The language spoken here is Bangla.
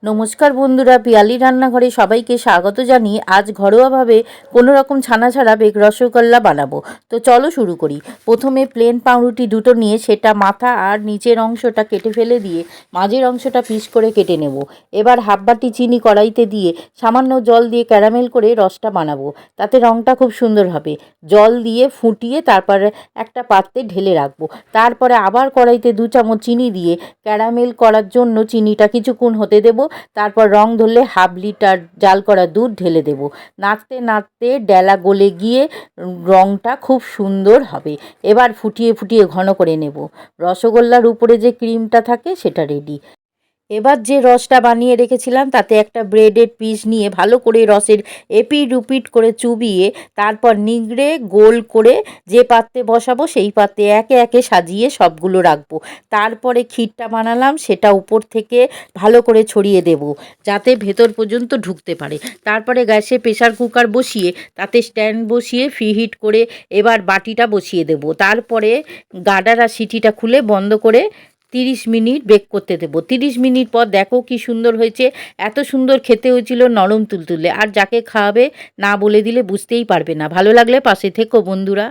নমস্কার বন্ধুরা, পিয়ালি রান্নাঘরে সবাইকে স্বাগত জানিয়ে আজ ঘরোয়াভাবে কোনো রকম ছানা ছাড়া বেগ রসগোল্লা বানাবো। তো চলো শুরু করি। প্রথমে প্লেন পাউরুটি দুটো নিয়ে সেটা মাথা আর নিচের অংশটা কেটে ফেলে দিয়ে মাঝের অংশটা পিস করে কেটে নেব। এবার হাফ বাটি চিনি কড়াইতে দিয়ে সামান্য জল দিয়ে ক্যারামেল করে রসটা বানাবো, তাতে রঙটা খুব সুন্দর হবে। জল দিয়ে ফুটিয়ে তারপরে একটা পাত্রে ঢেলে রাখবো। তারপরে আবার কড়াইতে 2 চামচ চিনি দিয়ে ক্যারামেল করার জন্য চিনিটা কিছুক্ষণ হতে দেবো। তারপর রং ধরলে হাফ লিটার জাল করা দুধ ঢেলে দেব। নাড়তে নাড়তে ডেলা গলে গিয়ে রংটা খুব সুন্দর হবে। এবার ফুটিয়ে ফুটিয়ে ঘন করে নেব। রসগোল্লার উপরে যে ক্রিমটা থাকে সেটা রেডি। এবার যে রসটা বানিয়ে রেখেছিলাম তাতে একটা ব্রেডের পিস নিয়ে ভালো করে রসের এপিট উপিট করে চুবিয়ে তারপর নিগড়ে গোল করে যে পাত্রে বসাবো সেই পাত্রে একে একে সাজিয়ে সবগুলো রাখবো। তারপরে ক্ষীরটা বানালাম সেটা উপর থেকে ভালো করে ছড়িয়ে দেব যাতে ভেতর পর্যন্ত ঢুকতে পারে। তারপরে গ্যাসে প্রেসার কুকার বসিয়ে তাতে স্ট্যান্ড বসিয়ে ফ্রিহিট করে এবার বাটিটা বসিয়ে দেব। তারপরে গার্ডার আর সিটিটা খুলে বন্ধ করে 30 মিনিট বেক করতে দেবো। 30 মিনিট পর দেখো কি সুন্দর হয়েছে। এত সুন্দর খেতে হয়েছিল, নরম তুলতুলে। আর যাকে খাওয়াবে না বলে দিলে বুঝতেই পারবে না। ভালো লাগলে পাশে থেকো বন্ধুরা।